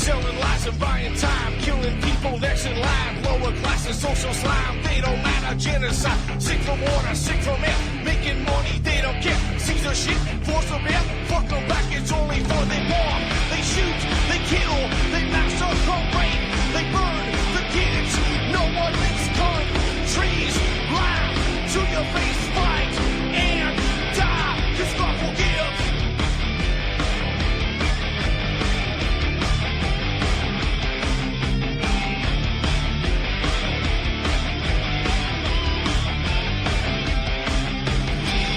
Selling lies and buying time, killing people next in line. Lower class and social slime, they don't matter. Genocide, sick from water, sick from air. Making money, they don't care. Caesar shit, force of air. Fuck them back, it's only for they bomb. They shoot, they kill, they massacre, rape. They burn the kids, no one makes countries. Lie to your face, fight and die, 'cause God forgives.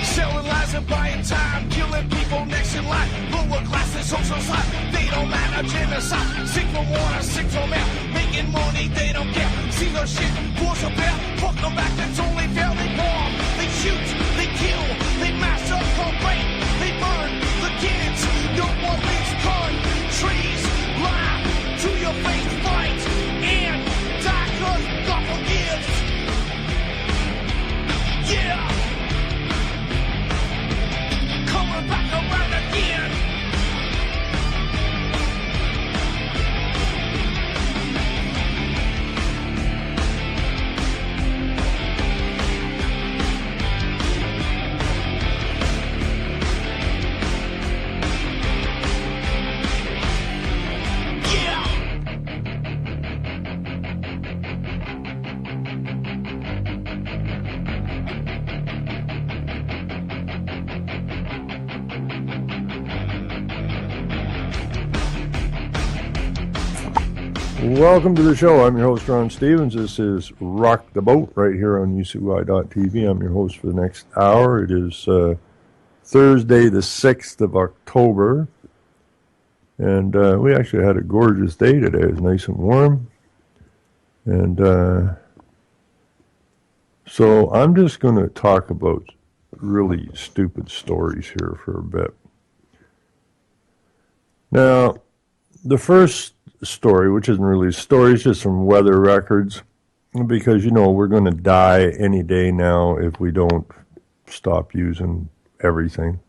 Selling lies and buying time, killing people next in line. Lower class and social slime, they don't matter. Genocide, sick from water, sick from air. Making money, they don't care. See their shit, force a bear. Fuck them back, that's only fair. They bomb, they shoot, they kill, they massacre, rape. They burn the kids, no one makes countries. Lie to your face, fight and die, 'cause God forgives. Yeah. Coming back around again. Welcome to the show. I'm your host, Ron Stevens. This is Rock the Boat right here on UCY.tv. I'm your host for the next hour. It is Thursday, the 6th of October. And we actually had a gorgeous day today. It was nice and warm. And so I'm just going to talk about really stupid stories here for a bit. Now, the first story, which isn't really a story, it's just some weather records, because, you know, we're going to die any day now if we don't stop using everything.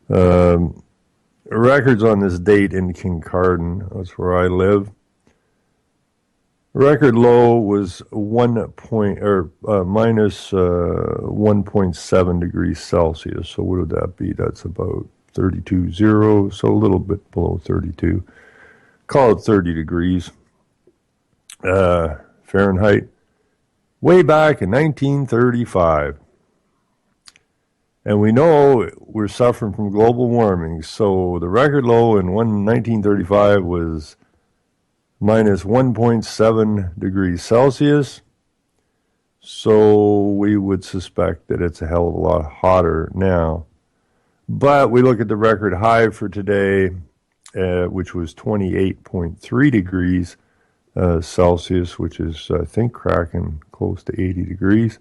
Records on this date in Kincardine, that's where I live. Record low was minus 1.7 degrees Celsius. So what would that be? That's about 32.0, so a little bit below 32. Call it 30 degrees Fahrenheit, way back in 1935. And we know we're suffering from global warming, so the record low in 1935 was minus 1.7 degrees Celsius, so we would suspect that it's a hell of a lot hotter now. But we look at the record high for today, which was 28.3 degrees Celsius, which is, I think, cracking close to 80 degrees,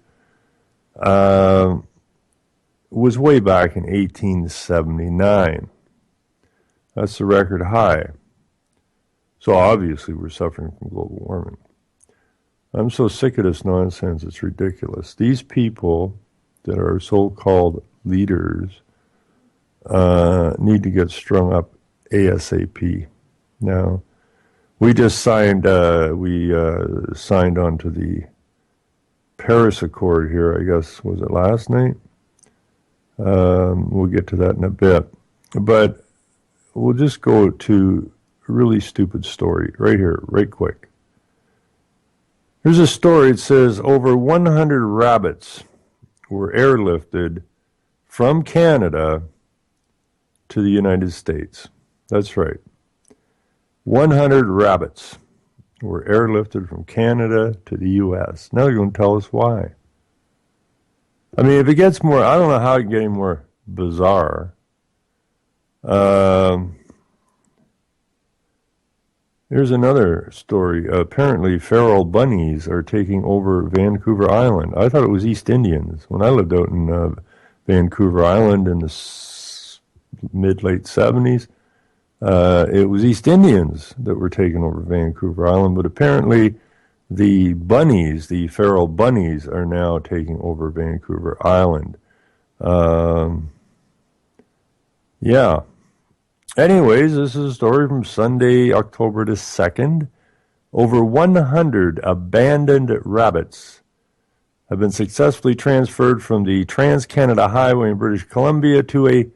was way back in 1879. That's the record high. So obviously we're suffering from global warming. I'm so sick of this nonsense, it's ridiculous. These people that are so-called leaders need to get strung up ASAP. Now, we just signed onto the Paris Accord here, I guess, was it last night? We'll get to that in a bit. But we'll just go to a really stupid story right here, right quick. Here's a story. It says over 100 rabbits were airlifted from Canada to the United States. That's right. 100 rabbits were airlifted from Canada to the U.S. Now you're going to tell us why. I mean, if it gets more, I don't know how it can get any more bizarre. Here's another story. Apparently, feral bunnies are taking over Vancouver Island. I thought it was East Indians. When I lived out in Vancouver Island in the mid-late 70s, it was East Indians that were taking over Vancouver Island, but apparently the bunnies, the feral bunnies, are now taking over Vancouver Island. Yeah. Anyways, this is a story from Sunday, October the 2nd. Over 100 abandoned rabbits have been successfully transferred from the Trans-Canada Highway in British Columbia to a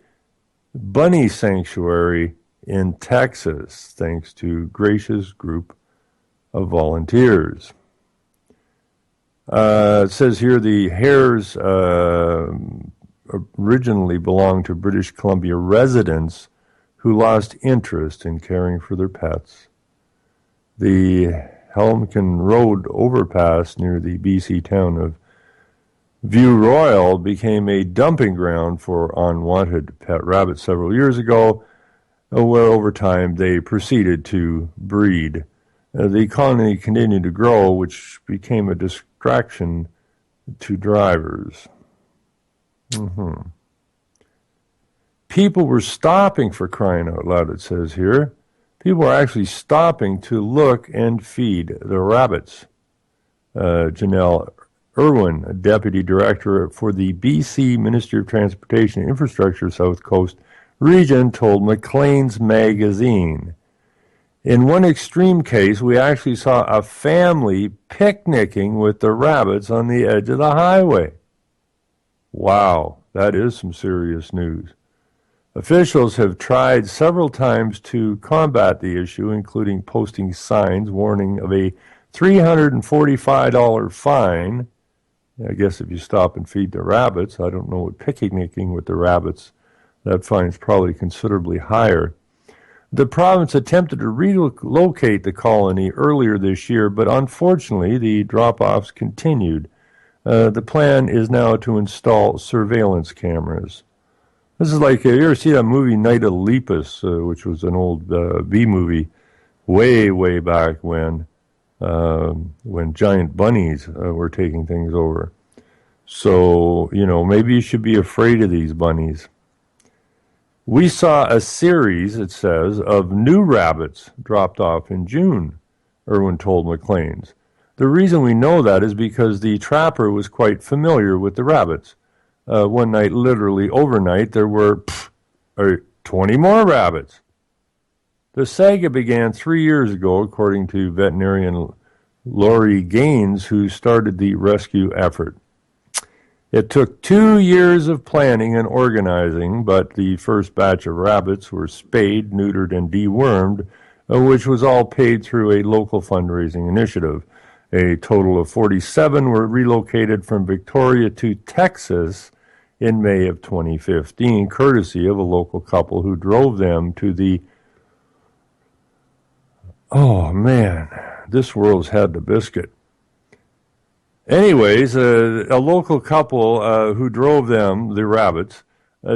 bunny sanctuary in Texas, thanks to a gracious group of volunteers. It says here the hares originally belonged to British Columbia residents who lost interest in caring for their pets. The Helmcken Road overpass near the BC town of View Royal became a dumping ground for unwanted pet rabbits several years ago, where over time they proceeded to breed. The colony continued to grow, which became a distraction to drivers. People were stopping, for crying out loud, it says here. People were actually stopping to look and feed the rabbits. Janelle Irwin, a deputy director for the BC Ministry of Transportation and Infrastructure South Coast region, told Maclean's magazine. In one extreme case, we actually saw a family picnicking with the rabbits on the edge of the highway. Wow, that is some serious news. Officials have tried several times to combat the issue, including posting signs warning of a $345 fine. I guess if you stop and feed the rabbits, I don't know what picnicking with the rabbits, that fine's probably considerably higher. The province attempted to relocate the colony earlier this year, but unfortunately the drop-offs continued. The plan is now to install surveillance cameras. This is like, you ever see that movie Night of Lepus, which was an old B-movie way back when giant bunnies were taking things over. So, maybe you should be afraid of these bunnies. We saw a series, it says, of new rabbits dropped off in June, Irwin told Maclean's. The reason we know that is because the trapper was quite familiar with the rabbits. One night, literally overnight, there were 20 more rabbits. The saga began 3 years ago, according to veterinarian Laurie Gaines, who started the rescue effort. It took 2 years of planning and organizing, but the first batch of rabbits were spayed, neutered, and dewormed, which was all paid through a local fundraising initiative. A total of 47 were relocated from Victoria to Texas in May of 2015, courtesy of a local couple who drove them to the... Oh, man, this world's had the biscuit. Anyways, a local couple who drove them, the rabbits,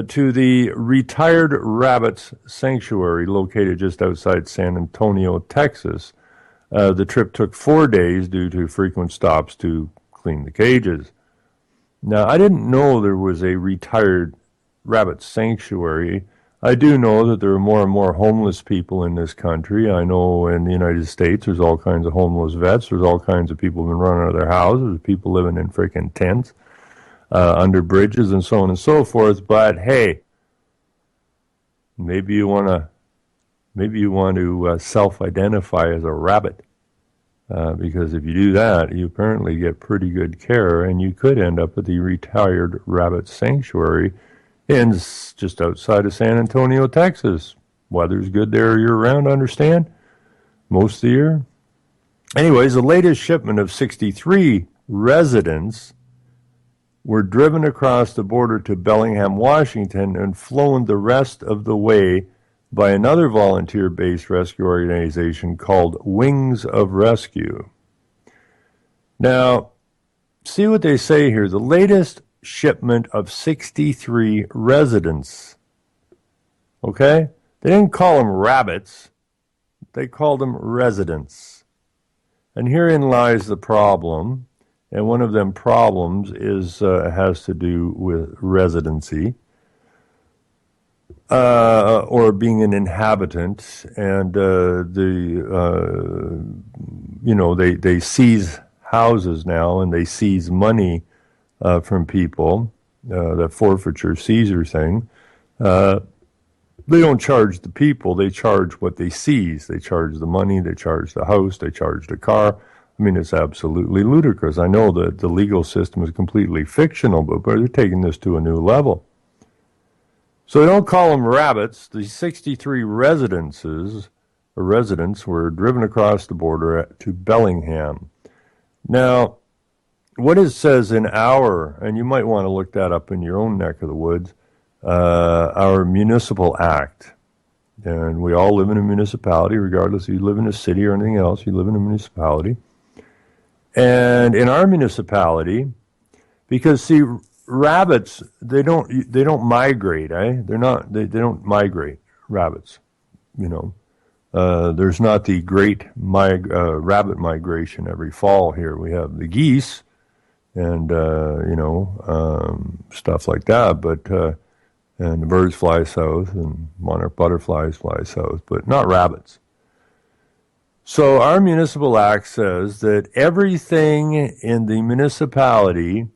to the Retired Rabbits Sanctuary located just outside San Antonio, Texas. The trip took 4 days due to frequent stops to clean the cages. Now, I didn't know there was a Retired Rabbit Sanctuary. I do know that there are more and more homeless people in this country. I know in the United States there's all kinds of homeless vets. There's all kinds of people who've been running out of their houses, people living in freaking tents, under bridges and so on and so forth. But hey, maybe you want to self-identify as a rabbit. Because if you do that, you apparently get pretty good care, and you could end up at the Retired Rabbit Sanctuary just outside of San Antonio, Texas. Weather's good there year-round, I understand, most of the year. Anyways, the latest shipment of 63 residents were driven across the border to Bellingham, Washington, and flown the rest of the way by another volunteer-based rescue organization called Wings of Rescue. Now, see what they say here. The latest shipment of 63 residents. Okay? They didn't call them rabbits. They called them residents. And herein lies the problem. And one of them problems has to do with residency. Or being an inhabitant, and they seize houses now, and they seize money from people, the forfeiture Caesar thing. They don't charge the people, they charge what they seize. They charge the money, they charge the house, they charge the car. I mean, it's absolutely ludicrous. I know that the legal system is completely fictional, but they're taking this to a new level. So they don't call them rabbits. The 63 residents were driven across the border to Bellingham. Now, what it says in and you might want to look that up in your own neck of the woods, our municipal act. And we all live in a municipality, regardless if you live in a city or anything else, you live in a municipality. And in our municipality, because see, rabbits, they don't migrate, eh? They don't migrate, rabbits, you know. There's not the great rabbit migration every fall here. We have the geese and, stuff like that, but, and the birds fly south and monarch butterflies fly south, but not rabbits. So our municipal act says that everything in the municipality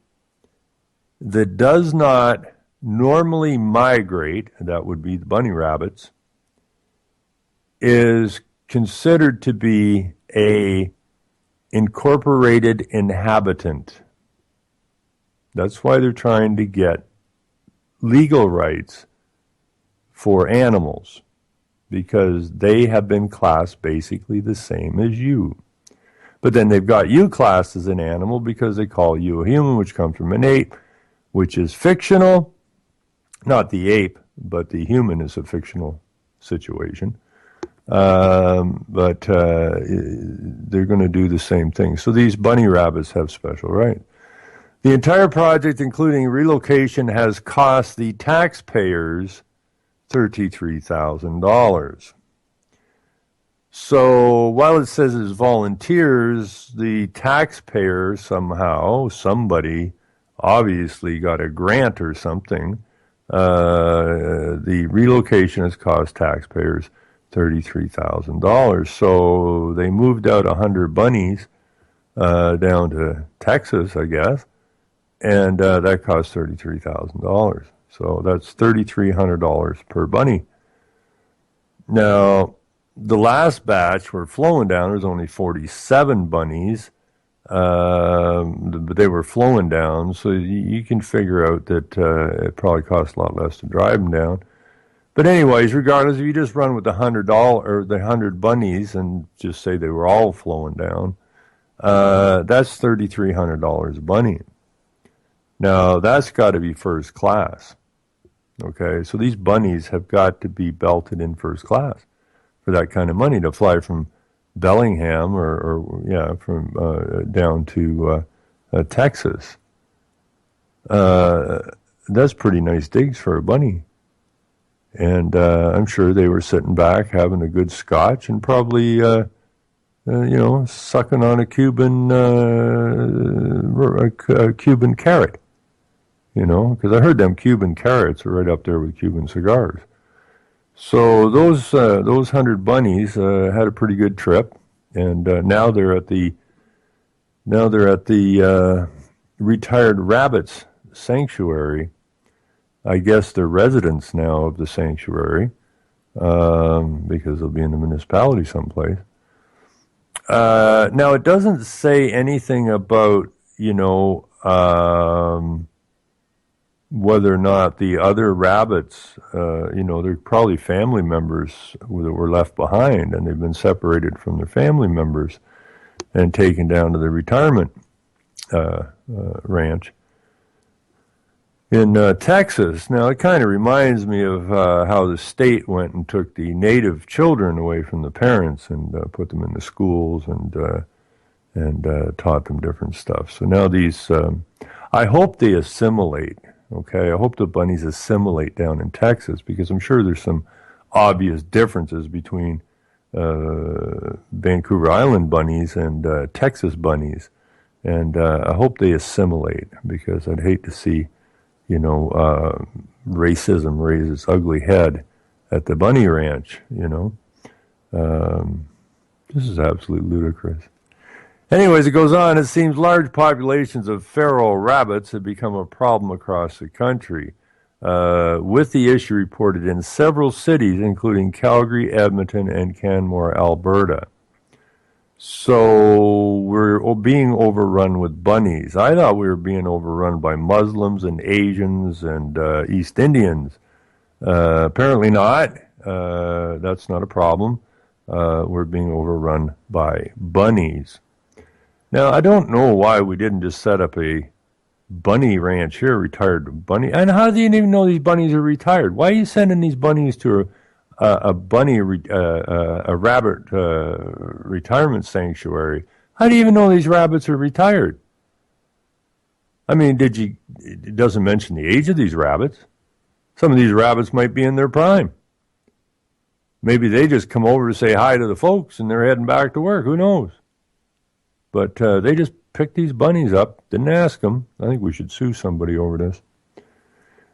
that does not normally migrate, that would be the bunny rabbits, is considered to be a incorporated inhabitant. That's why they're trying to get legal rights for animals, because they have been classed basically the same as you. But then they've got you classed as an animal because they call you a human, which comes from an ape, which is fictional. Not the ape, but the human is a fictional situation. But they're going to do the same thing. So these bunny rabbits have special rights. The entire project, including relocation, has cost the taxpayers $33,000. So while it says it's volunteers, the taxpayer somebody obviously got a grant or something. The relocation has cost taxpayers $33,000. So they moved out 100 bunnies down to Texas, I guess, and that cost $33,000. So that's $3,300 per bunny. Now, the last batch were flowing down. There's only 47 bunnies, but they were flowing down. So you can figure out that it probably costs a lot less to drive them down. But anyways, regardless, if you just run with the $100 or the 100 bunnies and just say they were all flowing down, that's $3,300 a bunny. Now, that's got to be first class. Okay, so these bunnies have got to be belted in first class for that kind of money to fly from Bellingham from down to Texas. That's pretty nice digs for a bunny. And I'm sure they were sitting back having a good scotch and probably, sucking on a Cuban carrot. You know, because I heard them Cuban carrots are right up there with Cuban cigars. So those 100 bunnies had a pretty good trip, and now they're at the retired rabbits sanctuary. I guess they're residents now of the sanctuary because they'll be in the municipality someplace. Now it doesn't say anything about whether or not the other rabbits, they're probably family members that were left behind, and they've been separated from their family members and taken down to the retirement ranch in Texas. Now, it kind of reminds me of how the state went and took the native children away from the parents and put them in the schools and taught them different stuff. So now these, I hope they assimilate. Okay, I hope the bunnies assimilate down in Texas, because I'm sure there's some obvious differences between Vancouver Island bunnies and Texas bunnies. And I hope they assimilate, because I'd hate to see, racism raise its ugly head at the bunny ranch, This is absolutely ludicrous. Anyways, it goes on. It seems large populations of feral rabbits have become a problem across the country. with the issue reported in several cities, including Calgary, Edmonton, and Canmore, Alberta. So we're being overrun with bunnies. I thought we were being overrun by Muslims and Asians and East Indians. Apparently not. That's not a problem. We're being overrun by bunnies. Now, I don't know why we didn't just set up a bunny ranch here, retired bunny. And how do you even know these bunnies are retired? Why are you sending these bunnies to a rabbit retirement sanctuary? How do you even know these rabbits are retired? I mean, it doesn't mention the age of these rabbits. Some of these rabbits might be in their prime. Maybe they just come over to say hi to the folks and they're heading back to work. Who knows? But they just picked these bunnies up, didn't ask them. I think we should sue somebody over this.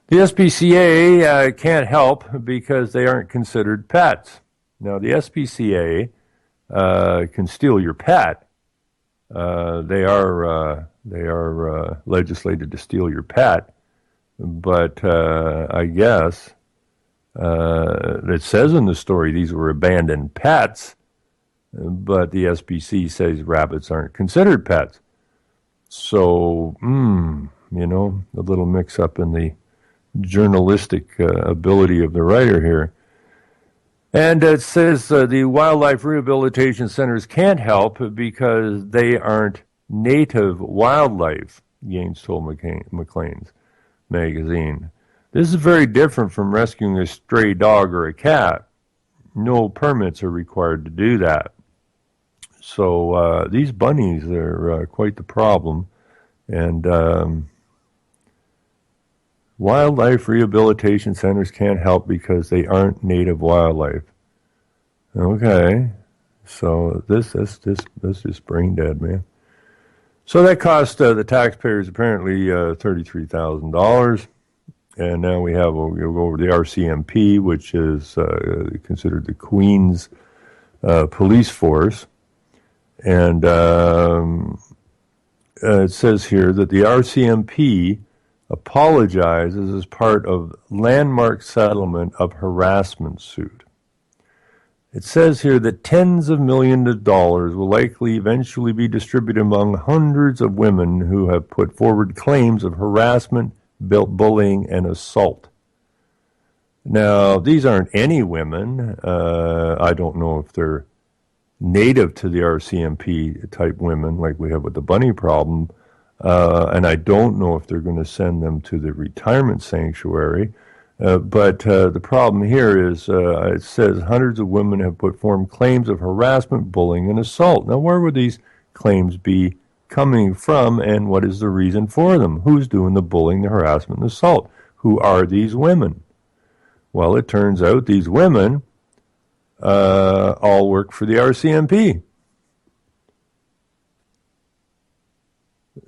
The SPCA can't help because they aren't considered pets. Now, the SPCA can steal your pet. They are legislated to steal your pet. But I guess it says in the story these were abandoned pets, but the SPC says rabbits aren't considered pets. So, a little mix-up in the journalistic ability of the writer here. And it says the wildlife rehabilitation centers can't help because they aren't native wildlife, Gaines told Maclean's magazine. This is very different from rescuing a stray dog or a cat. No permits are required to do that. So these bunnies are quite the problem. And wildlife rehabilitation centers can't help because they aren't native wildlife. Okay, so this is brain dead, man. So that cost the taxpayers apparently $33,000, and now we'll go over the RCMP, which is considered the Queen's police force, and it says here that the RCMP apologizes as part of landmark settlement of harassment suit. It says here that tens of millions of dollars will likely eventually be distributed among hundreds of women who have put forward claims of harassment, bullying, and assault. Now, these aren't any women. I don't know if they're native to the RCMP type women like we have with the bunny problem. And I don't know if they're going to send them to the retirement sanctuary. But the problem here is it says hundreds of women have put forward claims of harassment, bullying, and assault. Now, where would these claims be coming from, and what is the reason for them? Who's doing the bullying, the harassment, and assault? Who are these women? Well, it turns out these women all work for the RCMP.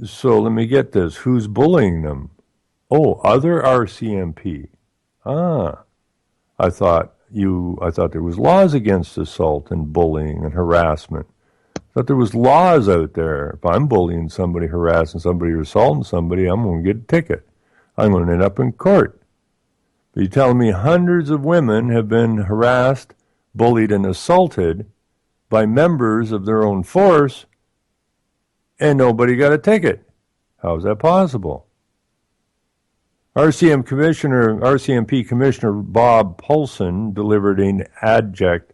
So let me get this. Who's bullying them? Oh, other RCMP. I thought there was laws against assault and bullying and harassment. I thought there was laws out there. If I'm bullying somebody, harassing somebody, or assaulting somebody, I'm going to get a ticket. I'm going to end up in court. But you're telling me hundreds of women have been harassed, bullied, and assaulted by members of their own force, and nobody got a ticket. How is that possible? RCMP Commissioner Bob Paulson delivered an abject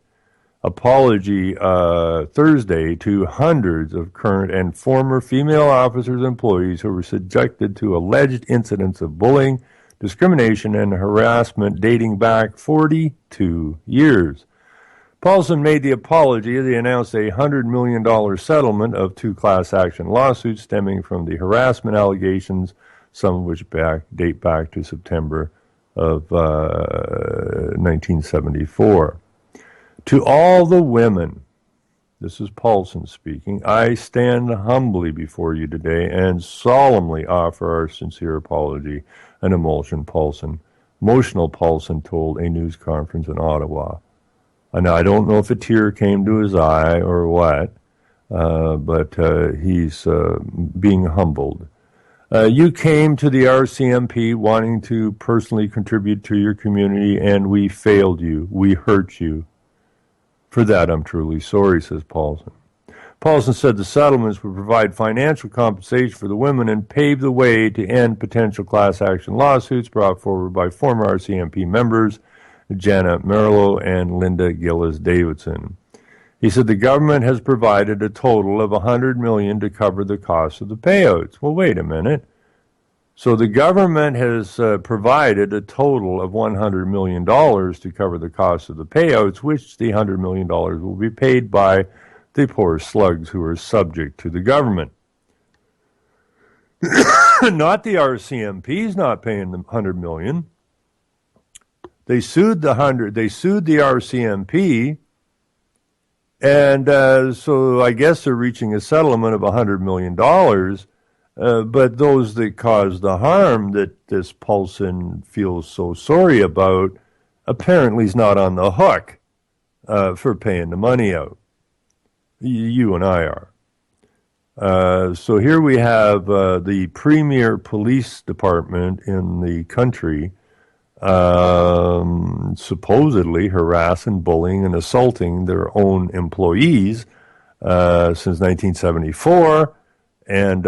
apology Thursday to hundreds of current and former female officers and employees who were subjected to alleged incidents of bullying, discrimination, and harassment dating back 42 years. Paulson made the apology as he announced a $100 million settlement of two class action lawsuits stemming from the harassment allegations, some of which date back to September of 1974. To all the women, this is Paulson speaking, I stand humbly before you today and solemnly offer our sincere apology and emotional Paulson told a news conference in Ottawa. And I don't know if a tear came to his eye or what, but he's being humbled. You came to the RCMP wanting to personally contribute to your community, and we failed you. We hurt you. For that, I'm truly sorry, says Paulson. Paulson said the settlements would provide financial compensation for the women and pave the way to end potential class action lawsuits brought forward by former RCMP members Janet Merlo and Linda Gillis Davidson. He said the government has provided a total of $100 million to cover the cost of the payouts. Well, wait a minute. So the government has provided a total of $100 million to cover the cost of the payouts, which the $100 million will be paid by the poor slugs who are subject to the government. Not the RCMP's not paying the $100 million. They sued the RCMP, and so I guess they're reaching a settlement of $100 million. But those that caused the harm that this Paulson feels so sorry about apparently is not on the hook for paying the money out. You and I are. So here we have the premier police department in the country supposedly harassing, bullying, and assaulting their own employees since 1974. And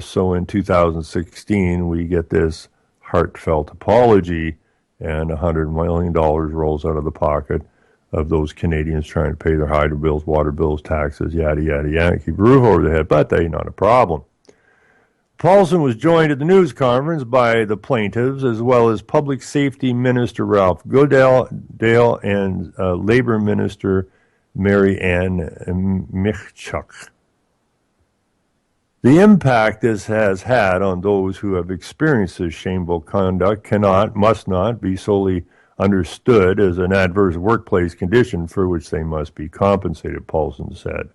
so in 2016, we get this heartfelt apology, and $100 million rolls out of the pocket of those Canadians trying to pay their hydro bills, water bills, taxes, yada, yada, yada, keep a roof over their head, but that ain't not a problem. Paulson was joined at the news conference by the plaintiffs, as well as Public Safety Minister Ralph Goodale and Labor Minister Mary Ann Michchuk. The impact this has had on those who have experienced this shameful conduct must not be solely understood as an adverse workplace condition for which they must be compensated, Paulson said.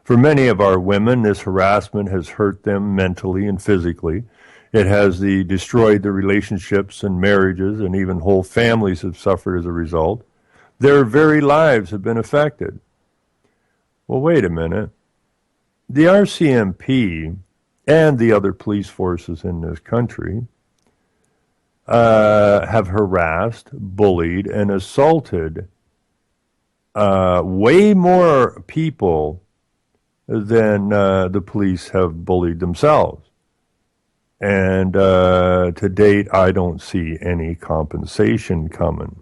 For many of our women, this harassment has hurt them mentally and physically. It has destroyed their relationships and marriages, and even whole families have suffered as a result. Their very lives have been affected. Well, wait a minute. The RCMP and the other police forces in this country have harassed, bullied, and assaulted way more people than the police have bullied themselves. And to date, I don't see any compensation coming.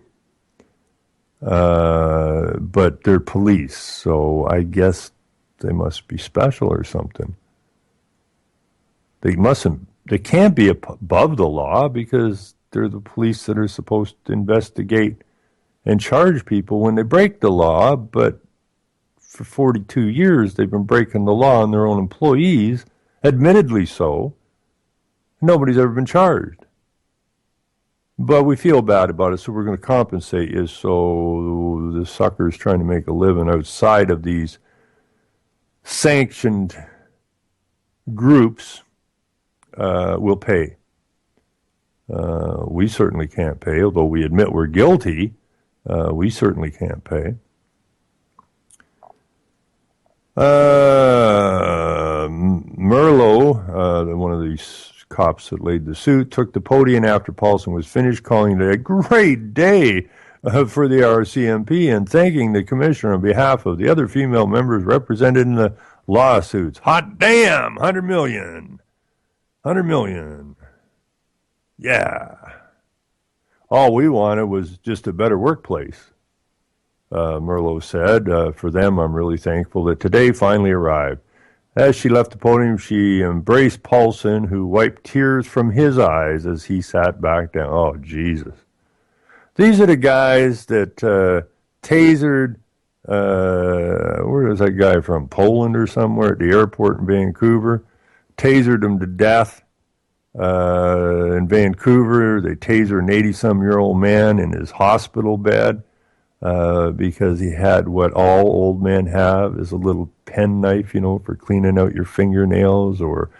But they're police, so I guess they must be special or something. They can't be above the law because they're the police that are supposed to investigate and charge people when they break the law, but for 42 years they've been breaking the law on their own employees, admittedly so. Nobody's ever been charged. But we feel bad about it, so we're going to compensate you so the suckers trying to make a living outside of these sanctioned groups will pay. We certainly can't pay, although we admit we're guilty. We certainly can't pay. Merlo, one of these cops that laid the suit, took the podium after Paulson was finished, calling it a great day for the RCMP and thanking the commissioner on behalf of the other female members represented in the lawsuits. Hot damn! $100 million. $100 million. Yeah. All we wanted was just a better workplace, Merlo said. For them, I'm really thankful that today finally arrived. As she left the podium, she embraced Paulson, who wiped tears from his eyes as he sat back down. Oh, Jesus. These are the guys that tasered, where is that guy from, Poland or somewhere, at the airport in Vancouver? Tasered him to death in Vancouver. They tasered an 80-some-year-old man in his hospital bed because he had what all old men have, is a little pen knife, for cleaning out your fingernails or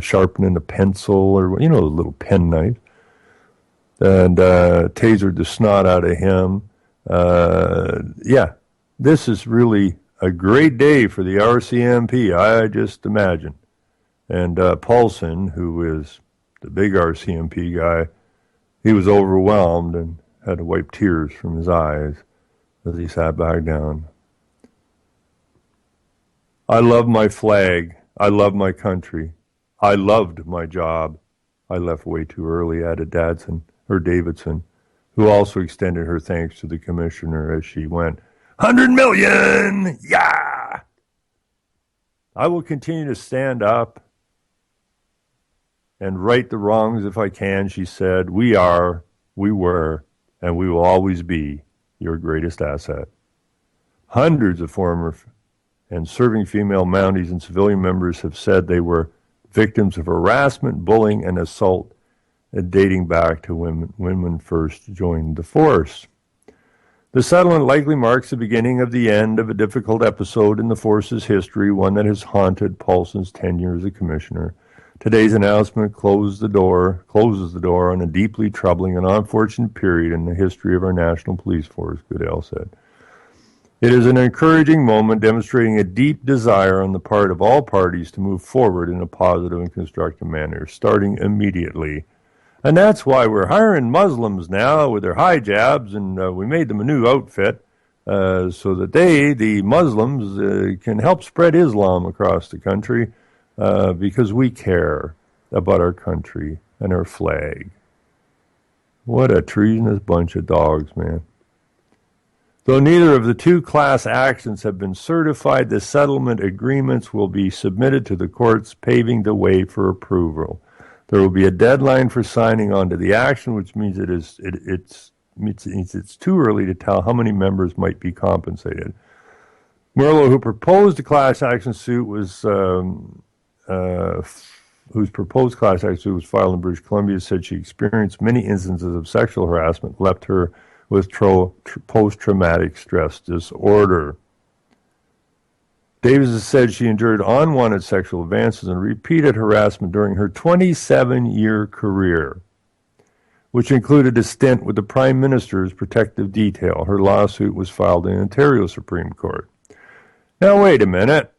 sharpening a pencil or, a little pen knife. And tasered the snot out of him. This is really a great day for the RCMP, I just imagine. And Paulson, who is the big RCMP guy, he was overwhelmed and had to wipe tears from his eyes as he sat back down. I love my flag. I love my country. I loved my job. I left way too early, added Davidson, who also extended her thanks to the commissioner as she went, 100 million! Yeah! I will continue to stand up and right the wrongs if I can, she said. We are, we were, and we will always be your greatest asset. Hundreds of former and serving female Mounties and civilian members have said they were victims of harassment, bullying, and assault dating back to women first joined the force. The settlement likely marks the beginning of the end of a difficult episode in the force's history, one that has haunted Paulson's tenure as a commissioner. Today's announcement closes the door on a deeply troubling and unfortunate period in the history of our national police force, Goodell said. It is an encouraging moment demonstrating a deep desire on the part of all parties to move forward in a positive and constructive manner, starting immediately. And that's why we're hiring Muslims now with their hijabs, and we made them a new outfit so that the Muslims, can help spread Islam across the country because we care about our country and our flag. What a treasonous bunch of dogs, man. Though neither of the two class actions have been certified, the settlement agreements will be submitted to the courts, paving the way for approval. There will be a deadline for signing on to the action, which means it's too early to tell how many members might be compensated. Merlo, who proposed the class action suit, whose proposed class action suit was filed in British Columbia, said she experienced many instances of sexual harassment, left her with post-traumatic stress disorder. Davis has said she endured unwanted sexual advances and repeated harassment during her 27-year career, which included a stint with the Prime Minister's protective detail. Her lawsuit was filed in Ontario Supreme Court. Now, wait a minute.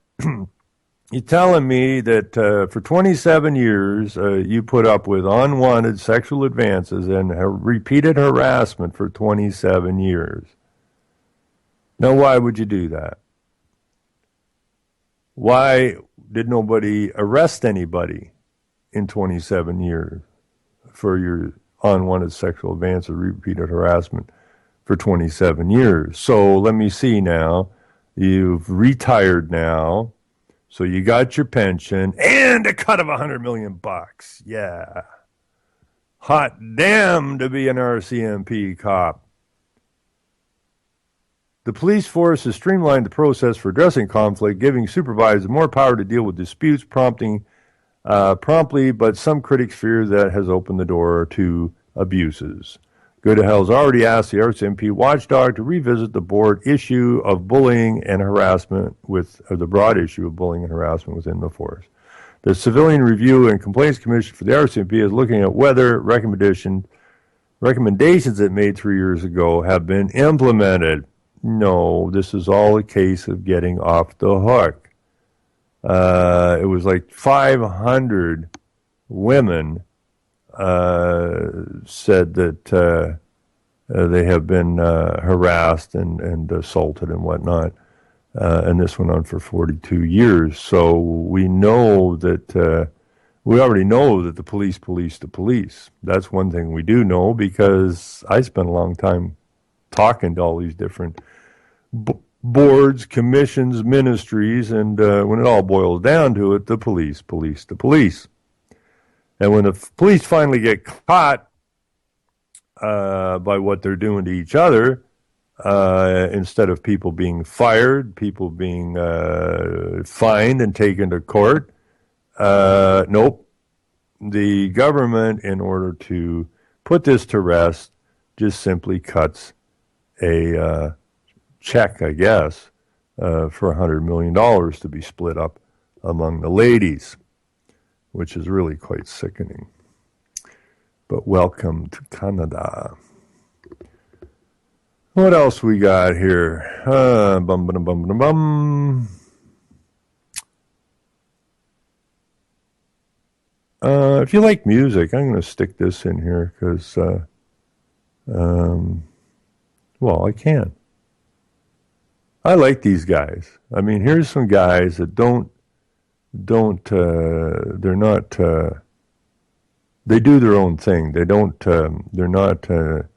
You're telling me that for 27 years you put up with unwanted sexual advances and repeated harassment for 27 years. Now, why would you do that? Why did nobody arrest anybody in 27 years for your unwanted sexual advance or repeated harassment for 27 years? So let me see now. You've retired now. So you got your pension and a cut of $100 million. Yeah. Hot damn to be an RCMP cop. The police force has streamlined the process for addressing conflict, giving supervisors more power to deal with disputes promptly, but some critics fear that has opened the door to abuses. Goodell's already asked the RCMP watchdog to revisit the broad issue of bullying and harassment within the force. The Civilian Review and Complaints Commission for the RCMP is looking at whether recommendations it made 3 years ago have been implemented. No, this is all a case of getting off the hook. It was like 500 women said that they have been harassed and assaulted and whatnot. And this went on for 42 years. So we know that, we already know that the police police the police. That's one thing we do know because I spent a long time talking to all these different boards, commissions, ministries, and when it all boils down to it, the police police the police. And when the police finally get caught by what they're doing to each other, instead of people being fired, people being fined and taken to court, nope. The government, in order to put this to rest, just simply cuts a check, I guess, for $100 million to be split up among the ladies, which is really quite sickening. But welcome to Canada. What else we got here? If you like music, I'm going to stick this in here because, well, I can. I like these guys. I mean, here's some guys that they're not, they do their own thing. They don't, they're not, they're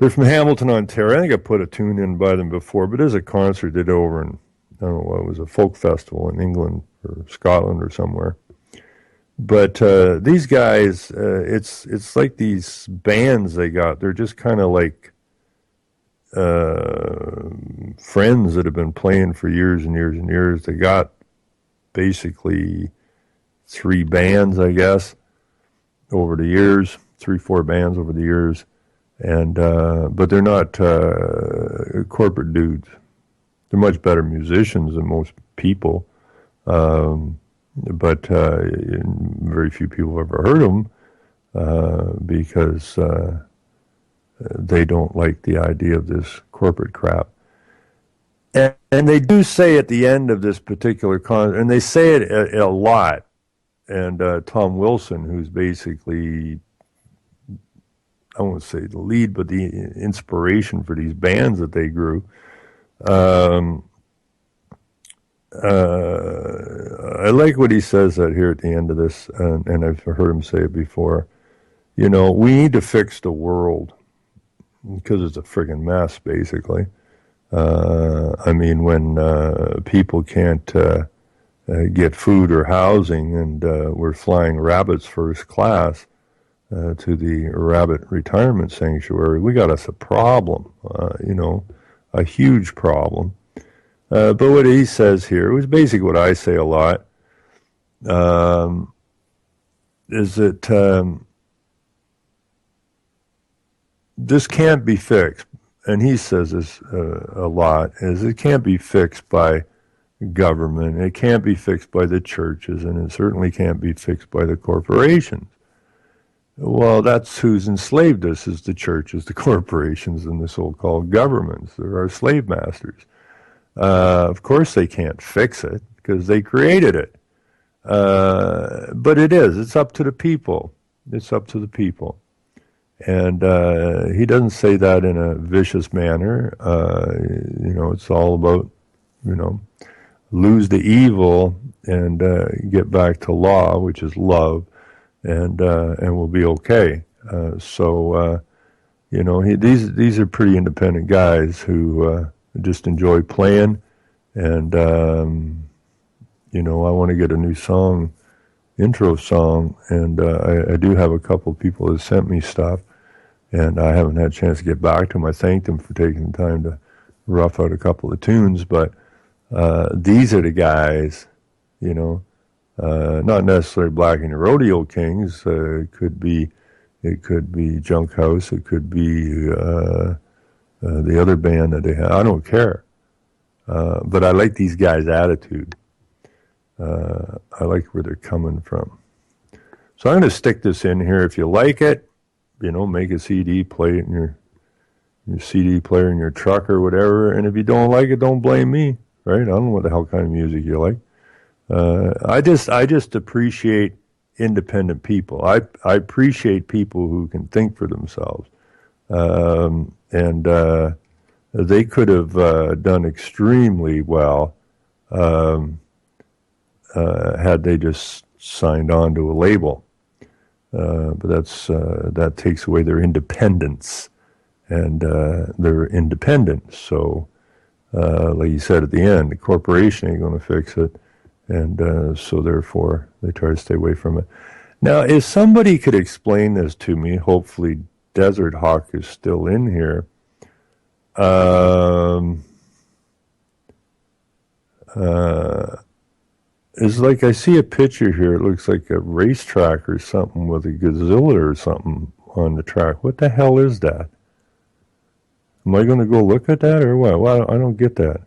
from Hamilton, Ontario. I think I put a tune in by them before, but there's a concert they did over in, I don't know what, it was a folk festival in England or Scotland or somewhere. But these guys, it's like these bands they got. They're just kind of like friends that have been playing for years and years and years. They got basically 3 bands, I guess, over the years, 3-4 bands over the years, and but they're not corporate dudes. They're much better musicians than most people, but very few people have ever heard of them because they don't like the idea of this corporate crap. And they do say at the end of this particular concert, and they say it a lot, and Tom Wilson, who's basically, I won't say the lead, but the inspiration for these bands that they grew, I like what he says out here at the end of this, and I've heard him say it before. You know, we need to fix the world because it's a friggin' mess, basically. I mean, when people can't get food or housing, and we're flying rabbits first class to the rabbit retirement sanctuary, we got us a problem, you know, a huge problem. But what he says here was basically what I say a lot, is that this can't be fixed. And he says this a lot, is it can't be fixed by government, it can't be fixed by the churches, and it certainly can't be fixed by the corporations. Well, that's who's enslaved us, is the churches, the corporations, and the so-called governments. They're our slave masters. Of course they can't fix it, because they created it. But it's up to the people. It's up to the people. And he doesn't say that in a vicious manner. You know, it's all about, you know, lose the evil and get back to law, which is love, and we'll be okay. You know, these are pretty independent guys who just enjoy playing, and you know, I want to get a new song, intro song, and I do have a couple of people that sent me stuff, and I haven't had a chance to get back to them. I thank them for taking the time to rough out a couple of tunes, but these are the guys, you know, not necessarily Black and the Rodeo Kings. It could be Junk House. It could be the other band that they have. I don't care, but I like these guys' attitude. I like where they're coming from. So I'm going to stick this in here. If you like it, you know, make a CD, play it in your CD player in your truck or whatever. And if you don't like it, don't blame me, right? I don't know what the hell kind of music you like. I just appreciate independent people. I appreciate people who can think for themselves. And they could have done extremely well had they just signed on to a label. But that takes away their independence, and they're independent. So, like you said at the end, the corporation ain't going to fix it, and so therefore they try to stay away from it. Now, if somebody could explain this to me, hopefully Desert Hawk is still in here. It's like I see a picture here. It looks like a racetrack or something with a Godzilla or something on the track. What the hell is that? Am I going to go look at that or what? Well, I don't get that.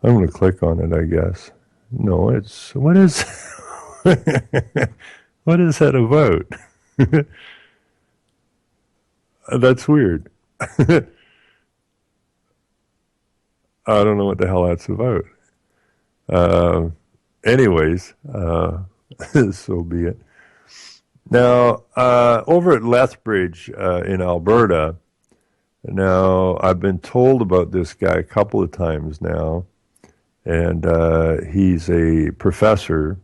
I'm going to click on it, I guess. No, it's, what is, what is that about? That's weird. I don't know what the hell that's about. Anyways, So be it. Now, over at Lethbridge in Alberta, now I've been told about this guy a couple of times now, and he's a professor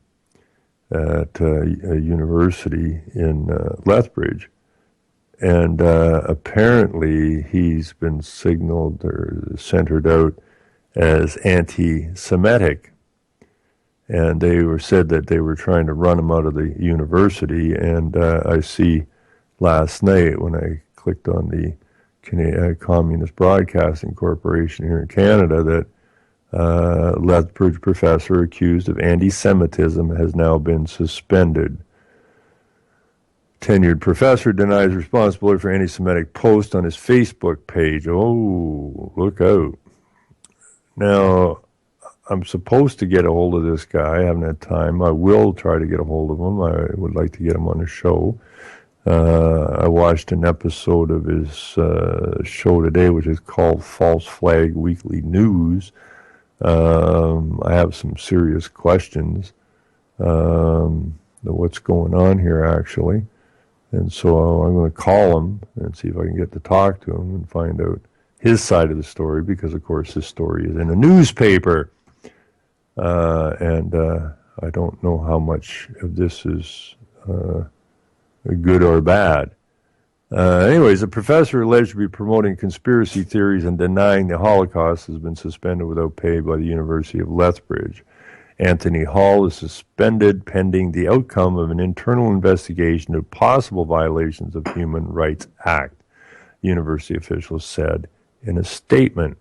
at a university in Lethbridge. And apparently he's been signaled or centered out as anti-Semitic. And they said that they were trying to run him out of the university. And I see last night when I clicked on the Communist Broadcasting Corporation here in Canada that Lethbridge professor accused of anti-Semitism has now been suspended. Tenured professor denies responsibility for anti-Semitic post on his Facebook page. Oh, look out. Now, I'm supposed to get a hold of this guy. I haven't had time. I will try to get a hold of him. I would like to get him on the show. I watched an episode of his show today, which is called False Flag Weekly News. I have some serious questions. What's going on here, actually. And so I'm going to call him and see if I can get to talk to him and find out his side of the story, because, of course, this story is in a newspaper. And I don't know how much of this is good or bad. Anyways, a professor alleged to be promoting conspiracy theories and denying the Holocaust has been suspended without pay by the University of Lethbridge. Anthony Hall is suspended pending the outcome of an internal investigation of possible violations of Human Rights Act, university officials said in a statement.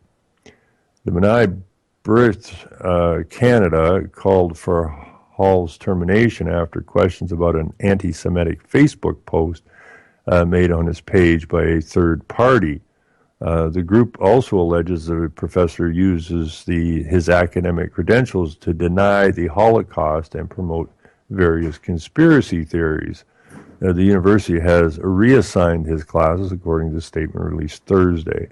The B'nai B'rith Canada called for Hall's termination after questions about an anti-Semitic Facebook post made on his page by a third party. The group also alleges that the professor uses his academic credentials to deny the Holocaust and promote various conspiracy theories. The university has reassigned his classes, according to the statement released Thursday.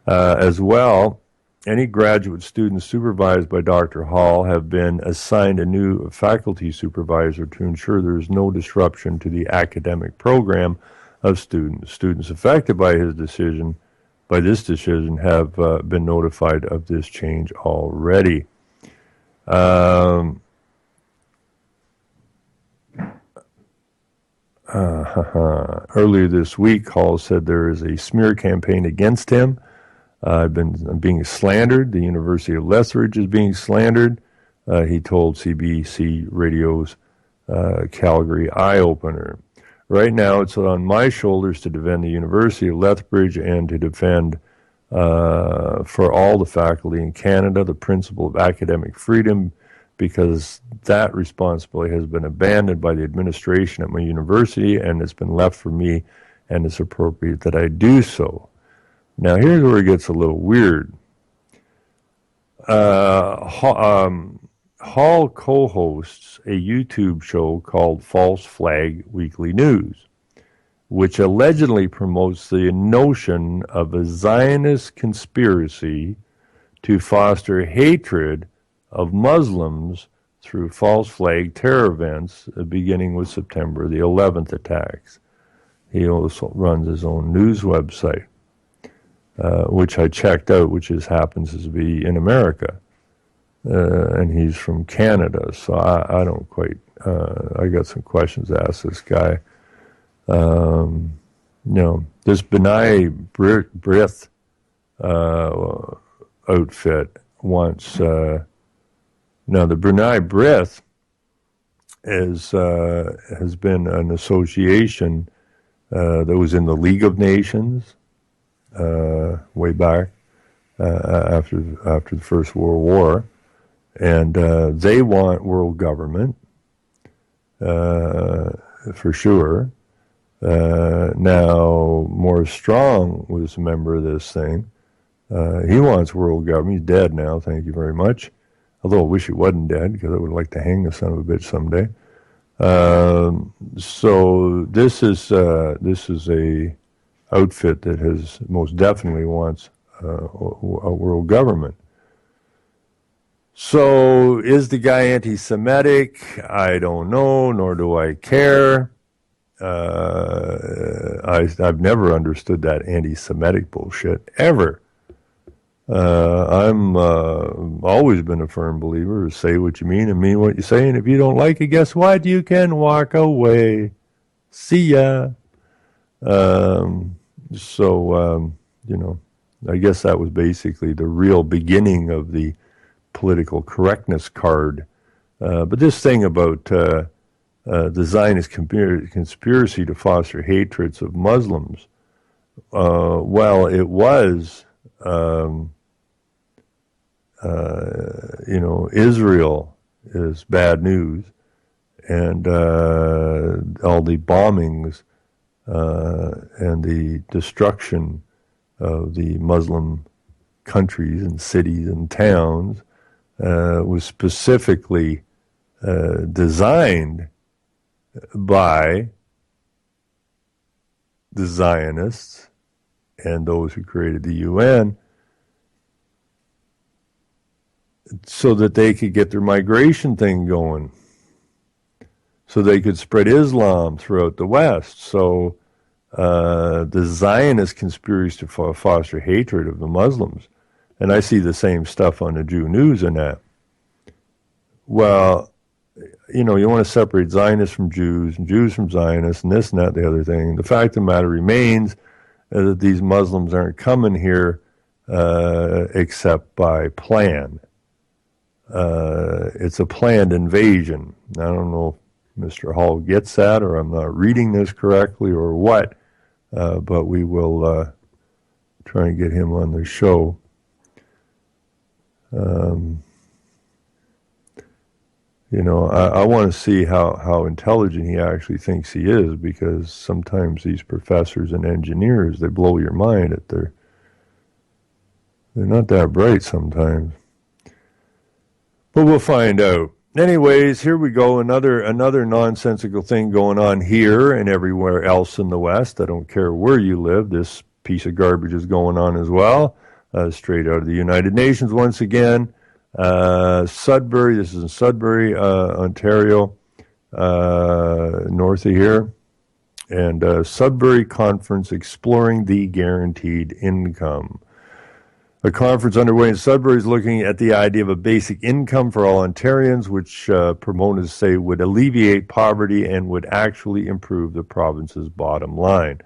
As well, any graduate students supervised by Dr. Hall have been assigned a new faculty supervisor to ensure there is no disruption to the academic program of students. Students affected by this decision have been notified of this change already. Earlier this week, Hall said there is a smear campaign against him. I'm being slandered. The University of Lethbridge is being slandered. He told CBC Radio's Calgary Eye Opener. Right now, it's on my shoulders to defend the University of Lethbridge and to defend for all the faculty in Canada the principle of academic freedom, because that responsibility has been abandoned by the administration at my university and it's been left for me, and it's appropriate that I do so. Now, here's where it gets a little weird. Hall co-hosts a YouTube show called False Flag Weekly News, which allegedly promotes the notion of a Zionist conspiracy to foster hatred of Muslims through false flag terror events, beginning with September the 11th attacks. He also runs his own news website, which I checked out, which happens to be in America. And he's from Canada, so I don't quite, I got some questions to ask this guy. This B'nai B'rith outfit wants, now the B'nai B'rith has been an association that was in the League of Nations way back after the First World War. And they want world government, for sure. Now, Morris Strong was a member of this thing. He wants world government. He's dead now, thank you very much. Although I wish he wasn't dead, because I would like to hang the son of a bitch someday. So this is a outfit that most definitely wants a world government. So is the guy anti-Semitic? I don't know, nor do I care. I've never understood that anti-Semitic bullshit, ever. I'm always been a firm believer. Say what you mean and mean what you say, and if you don't like it, guess what? You can walk away. See ya. I guess that was basically the real beginning of the political correctness card. But this thing about the Zionist conspiracy to foster hatreds of Muslims, well, it was, Israel is bad news, and all the bombings and the destruction of the Muslim countries and cities and towns was specifically designed by the Zionists and those who created the UN so that they could get their migration thing going, so they could spread Islam throughout the West. So the Zionist conspiracy to foster hatred of the Muslims, and I see the same stuff on the Jew News and that. Well, you want to separate Zionists from Jews and Jews from Zionists and this and that, the other thing. The fact of the matter remains that these Muslims aren't coming here except by plan. It's a planned invasion. I don't know if Mr. Hall gets that, or I'm not reading this correctly, or what, but we will try and get him on the show. I want to see how intelligent he actually thinks he is, because sometimes these professors and engineers, they blow your mind at they're not that bright sometimes. But we'll find out. Anyways, here we go. Another nonsensical thing going on here and everywhere else in the West. I don't care where you live. This piece of garbage is going on as well. Straight out of the United Nations once again. Sudbury, this is in Sudbury, Ontario, north of here. And Sudbury Conference Exploring the Guaranteed Income. A conference underway in Sudbury is looking at the idea of a basic income for all Ontarians, which proponents say would alleviate poverty and would actually improve the province's bottom line.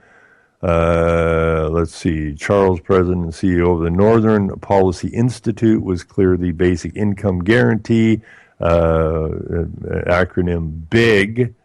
Let's see. Charles, president and CEO of the Northern Policy Institute, was clear the basic income guarantee, acronym BIG,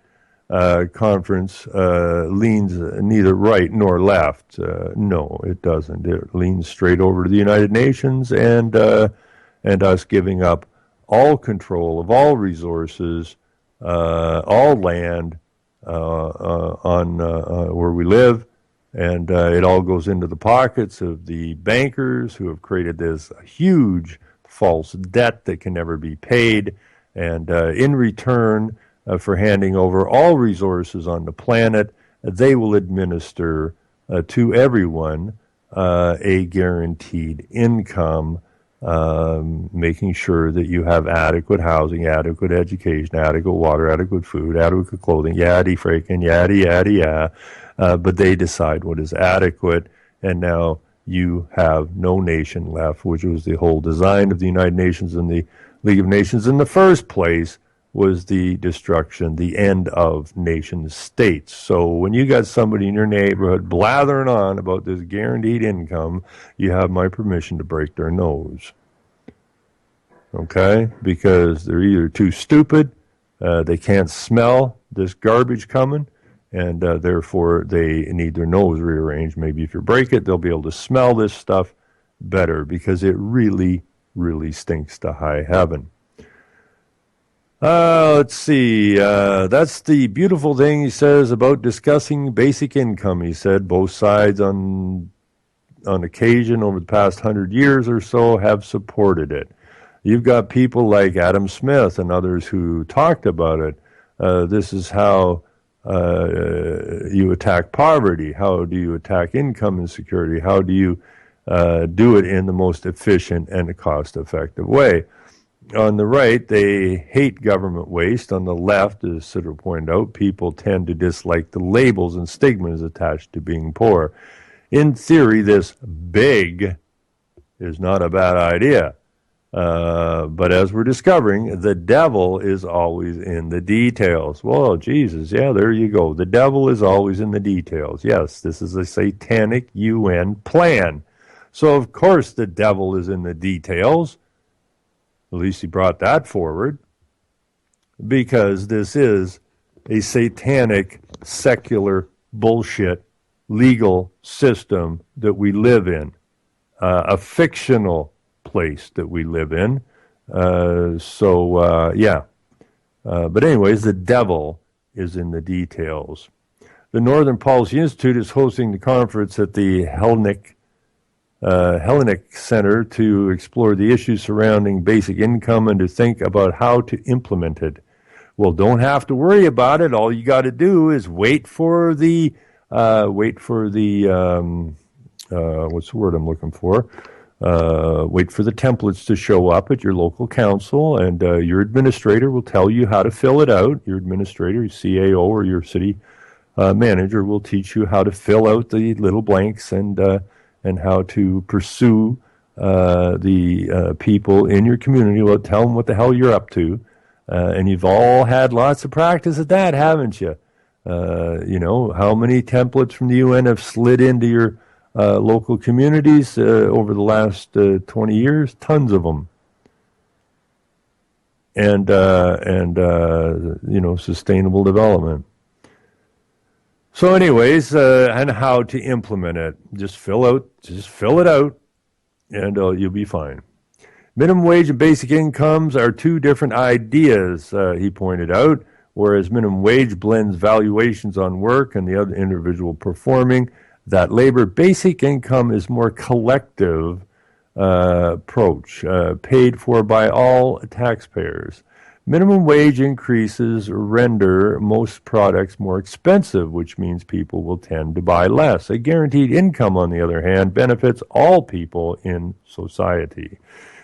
conference leans neither right nor left. No, it doesn't. It leans straight over to the United Nations and us giving up all control of all resources, all land on where we live. And it all goes into the pockets of the bankers who have created this huge false debt that can never be paid. And in return for handing over all resources on the planet, they will administer to everyone a guaranteed income, making sure that you have adequate housing, adequate education, adequate water, adequate food, adequate clothing, yaddy freaking, yaddy, yaddy, yeah. But they decide what is adequate, and now you have no nation left, which was the whole design of the United Nations and the League of Nations in the first place, was the destruction, the end of nation states. So when you got somebody in your neighborhood blathering on about this guaranteed income, you have my permission to break their nose. Okay? Because they're either too stupid, they can't smell this garbage coming, and therefore they need their nose rearranged. Maybe if you break it, they'll be able to smell this stuff better, because it really, really stinks to high heaven. Let's see. That's the beautiful thing, he says, about discussing basic income. He said both sides on occasion over the past 100 years or so have supported it. You've got people like Adam Smith and others who talked about it. This is how you attack poverty. How do you attack income insecurity? How do you do it in the most efficient and cost-effective way? On the right, they hate government waste. On the left, as Sidro pointed out, people tend to dislike the labels and stigmas attached to being poor. In theory, this big is not a bad idea. But as we're discovering, the devil is always in the details. Well, Jesus, yeah, there you go. The devil is always in the details. Yes, this is a satanic UN plan. So, of course, the devil is in the details. At least he brought that forward. Because this is a satanic, secular, bullshit, legal system that we live in. A fictional place that we live in. Yeah. But anyways, the devil is in the details. The Northern Policy Institute is hosting the conference at the Hellenic Center to explore the issues surrounding basic income and to think about how to implement it. Well, don't have to worry about it. All you got to do is wait for the what's the word I'm looking for? Wait for the templates to show up at your local council, and your administrator will tell you how to fill it out. Your administrator, your CAO, or your city manager will teach you how to fill out the little blanks and how to pursue the people in your community. Well, tell them what the hell you're up to. And you've all had lots of practice at that, haven't you? How many templates from the UN have slid into your local communities over the last 20 years? Tons of them. And sustainable development. So anyways, and how to implement it. Just fill it out, and you'll be fine. Minimum wage and basic incomes are two different ideas, he pointed out, whereas minimum wage blends valuations on work and the other individual performing that labor. Basic income is more collective approach, paid for by all taxpayers. Minimum wage increases render most products more expensive, which means people will tend to buy less. A guaranteed income, on the other hand, benefits all people in society.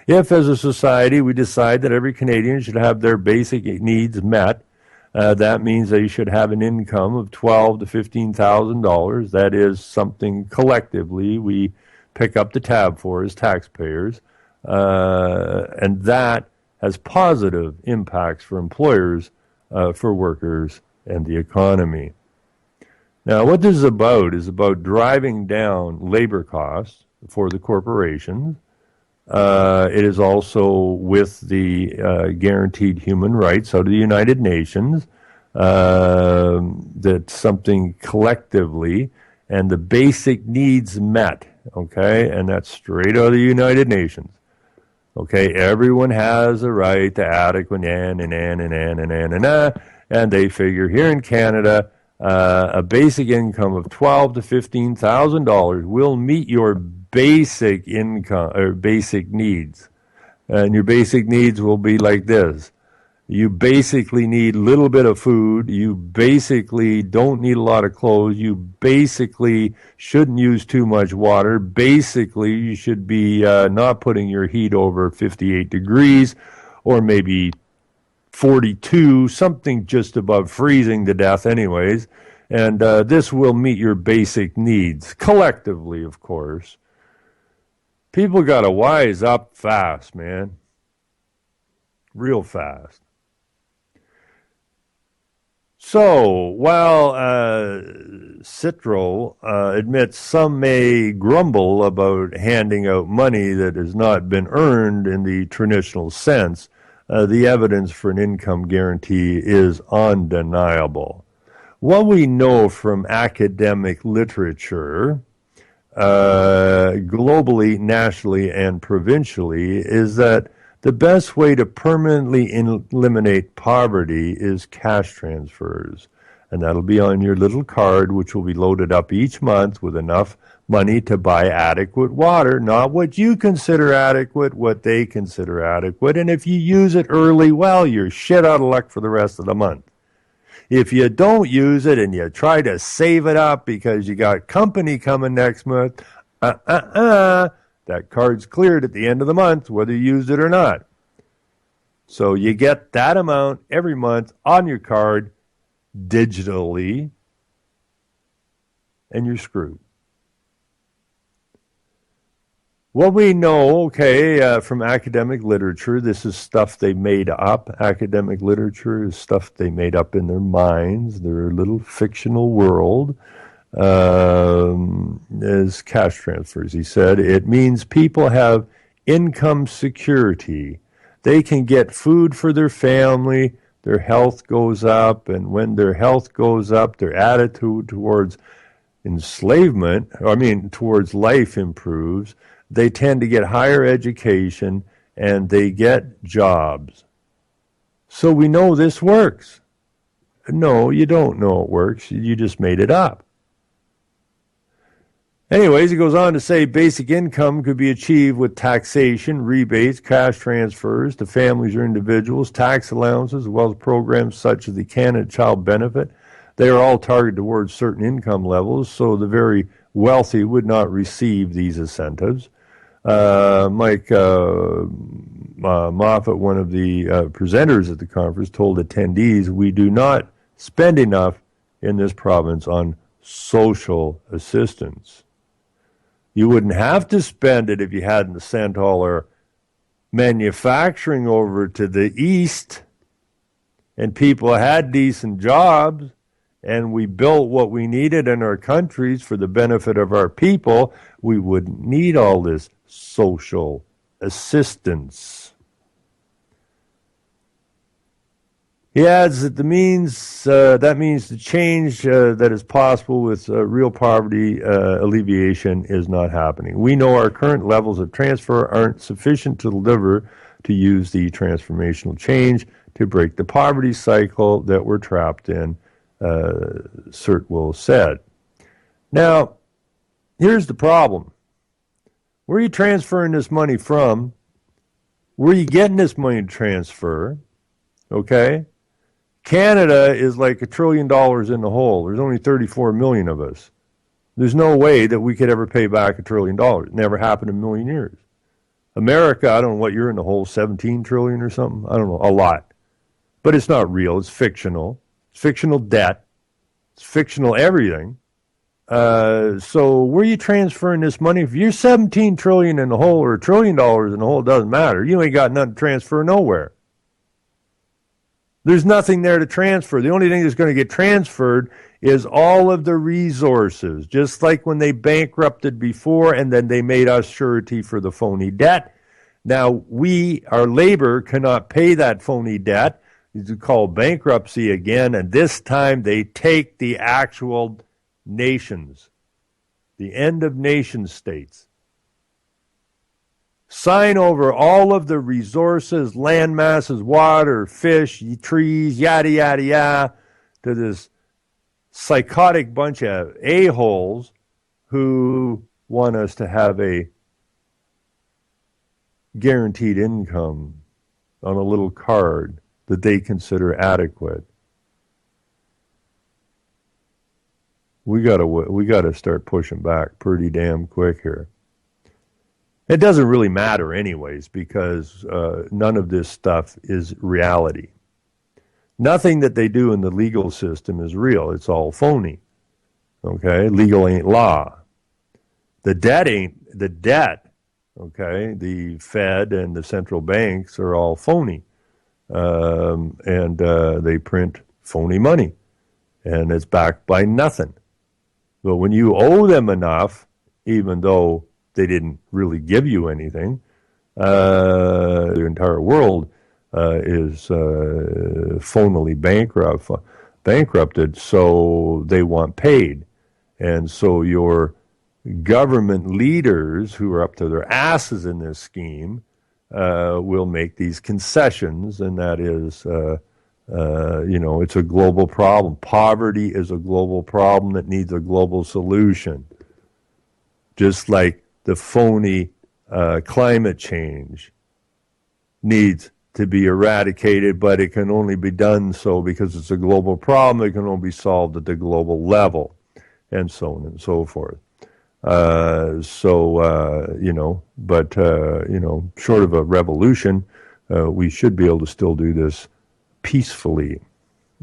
If, as a society, we decide that every Canadian should have their basic needs met, that means they should have an income of $12,000 to $15,000. That is something collectively we pick up the tab for as taxpayers, and that has positive impacts for employers, for workers, and the economy. Now, what this is about driving down labor costs for the corporations. It is also with the guaranteed human rights out of the United Nations, that's something collectively, and the basic needs met, okay? And that's straight out of the United Nations. Okay, everyone has a right to adequate and they figure here in Canada, a basic income of $12,000 to $15,000 will meet your basic income or basic needs, and your basic needs will be like this. You basically need a little bit of food. You basically don't need a lot of clothes. You basically shouldn't use too much water. Basically, you should be not putting your heat over 58 degrees or maybe 42, something just above freezing to death anyways. And this will meet your basic needs, collectively, of course. People got to wise up fast, man. Real fast. So, while Citro admits some may grumble about handing out money that has not been earned in the traditional sense, the evidence for an income guarantee is undeniable. What we know from academic literature, globally, nationally, and provincially, is that the best way to permanently eliminate poverty is cash transfers. And that'll be on your little card, which will be loaded up each month with enough money to buy adequate water. Not what you consider adequate, what they consider adequate. And if you use it early, well, you're shit out of luck for the rest of the month. If you don't use it and you try to save it up because you got company coming next month, that card's cleared at the end of the month, whether you used it or not. So you get that amount every month on your card digitally, and you're screwed. What we know, from academic literature, this is stuff they made up. Academic literature is stuff they made up in their minds, their little fictional world, as cash transfers. He said it means people have income security. They can get food for their family, their health goes up, and when their health goes up, their attitude towards towards life improves. They tend to get higher education, and they get jobs. So we know this works. No, you don't know it works. You just made it up. Anyways, he goes on to say basic income could be achieved with taxation, rebates, cash transfers to families or individuals, tax allowances, as well as programs such as the Canada Child Benefit. They are all targeted towards certain income levels, so the very wealthy would not receive these incentives. Mike Moffat, one of the presenters at the conference, told attendees, we do not spend enough in this province on social assistance. You wouldn't have to spend it if you hadn't sent all our manufacturing over to the east and people had decent jobs and we built what we needed in our countries for the benefit of our people. We wouldn't need all this social assistance. He adds that that means the change that is possible with real poverty alleviation is not happening. We know our current levels of transfer aren't sufficient to deliver to use the transformational change to break the poverty cycle that we're trapped in, Sertwell said. Now, here's the problem. Where are you transferring this money from? Where are you getting this money to transfer? Okay? Canada is like $1 trillion in the hole. There's only 34 million of us. There's no way that we could ever pay back $1 trillion. It never happened in a million years. America, I don't know what you're in the hole, 17 trillion or something? I don't know, a lot. But it's not real. It's fictional. It's fictional debt. It's fictional everything. So where are you transferring this money? If you're 17 trillion in the hole or $1 trillion in the hole, it doesn't matter. You ain't got nothing to transfer nowhere. There's nothing there to transfer. The only thing that's going to get transferred is all of the resources, just like when they bankrupted before and then they made us surety for the phony debt. Now, our labor cannot pay that phony debt. It's called bankruptcy again, and this time they take the actual nations, the end of nation states. Sign over all of the resources, land masses, water, fish, trees, yada, yada, yada, to this psychotic bunch of a-holes who want us to have a guaranteed income on a little card that they consider adequate. We gotta start pushing back pretty damn quick here. It doesn't really matter anyways because none of this stuff is reality. Nothing that they do in the legal system is real. It's all phony. Okay? Legal ain't law. The debt ain't the debt. Okay? The Fed and the central banks are all phony. And they print phony money. And it's backed by nothing. But when you owe them enough, even though they didn't really give you anything, the entire world is phonily bankrupted, so they want paid. And so your government leaders who are up to their asses in this scheme will make these concessions, and that is, it's a global problem. Poverty is a global problem that needs a global solution. Just like the phony climate change needs to be eradicated, but it can only be done so because it's a global problem. It can only be solved at the global level, and so on and so forth. Short of a revolution, we should be able to still do this peacefully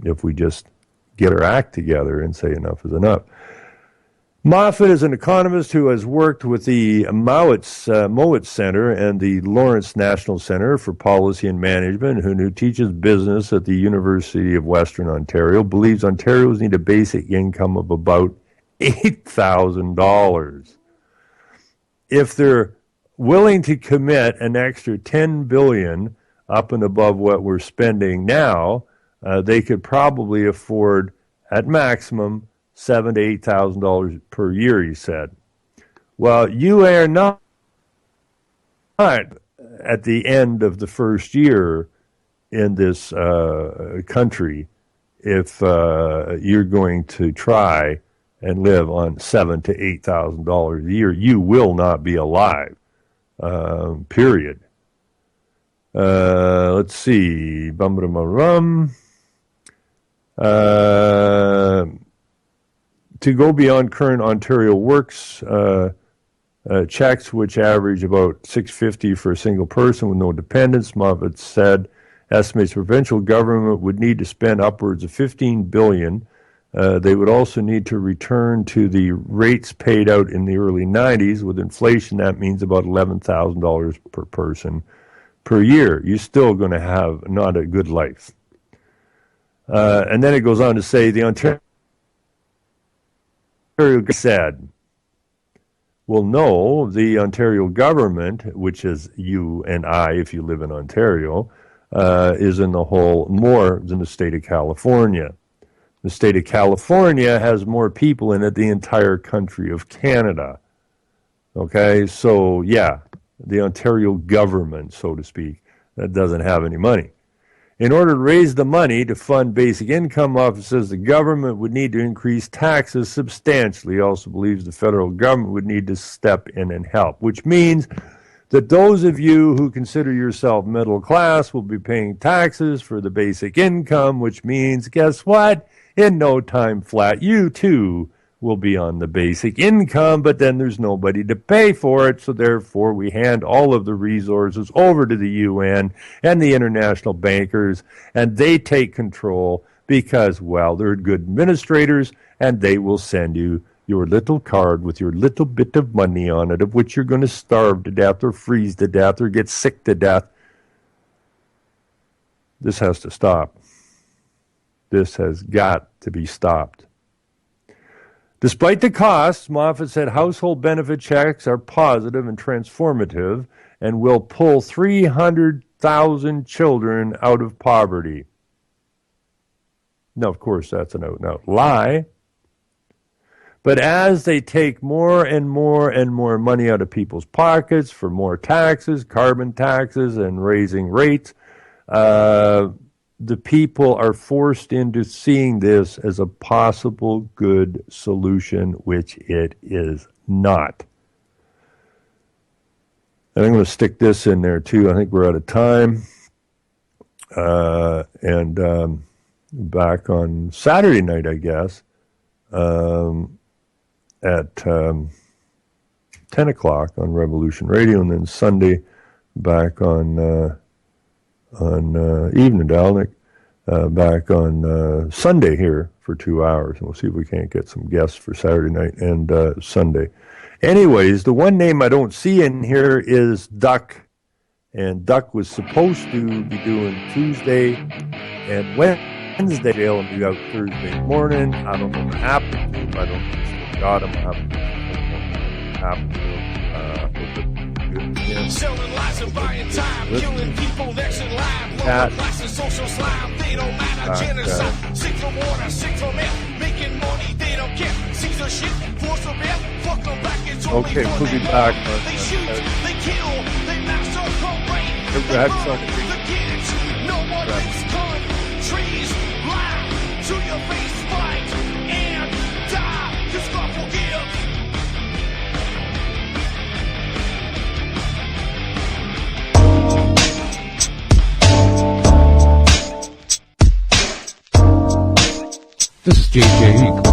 if we just get our act together and say enough is enough. Moffat is an economist who has worked with the Mowat Center and the Lawrence National Center for Policy and Management, who teaches business at the University of Western Ontario, believes Ontarians need a basic income of about $8,000. If they're willing to commit an extra $10 billion up and above what we're spending now, they could probably afford, at maximum, $7,000 to $8,000 per year, he said. Well, you are not at the end of the first year in this country if you're going to try and live on $7,000 to $8,000 a year. You will not be alive, period. Let's see. To go beyond current Ontario Works checks, which average about $650 for a single person with no dependents, Moffat said, estimates provincial government would need to spend upwards of $15 billion. They would also need to return to the rates paid out in the early 90s. With inflation, that means about $11,000 per person per year. You're still going to have not a good life. And then it goes on to say the Ontario said, well, no, the Ontario government, which is you and I if you live in Ontario, is in the hole more than the state of California. The state of California has more people in it than the entire country of Canada. Okay, so yeah, the Ontario government, so to speak, that doesn't have any money. In order to raise the money to fund basic income, Moffat says the government would need to increase taxes substantially. He also believes the federal government would need to step in and help, which means that those of you who consider yourself middle class will be paying taxes for the basic income, which means, guess what? In no time flat, you too will be on the basic income, but then there's nobody to pay for it, so therefore we hand all of the resources over to the UN and the international bankers, and they take control because, well, they're good administrators, and they will send you your little card with your little bit of money on it, of which you're going to starve to death or freeze to death or get sick to death. This has to stop. This has got to be stopped. Despite the costs, Moffat said household benefit checks are positive and transformative and will pull 300,000 children out of poverty. Now, of course, that's an out-and-out lie. But as they take more and more and more money out of people's pockets for more taxes, carbon taxes, and raising rates, the people are forced into seeing this as a possible good solution, which it is not. And I'm going to stick this in there too. I think we're out of time. And back on Saturday night, I guess, at 10 o'clock on Revolution Radio, and then Sunday back on Evening Dalnick, back on Sunday here for 2 hours. And we'll see if we can't get some guests for Saturday night and Sunday. Anyways, the one name I don't see in here is Duck. And Duck was supposed to be doing Tuesday and Wednesday. They'll be out Thursday morning. I don't know what happened to him. I don't know if they got him. I don't know what happened to him. Selling lies and buying time, killing people next in line. Lower class and social slime, they don't matter. Genocide, sick from water, sick from air. Making money, they don't care. Caesar shit, force of air. Fuck them back, it's only okay, for we'll be them. back. They shoot, they kill, they massacre, rape. They burn the kids. No one thinks countries lie to your face, fight and die. Cause God forgives. This is JJ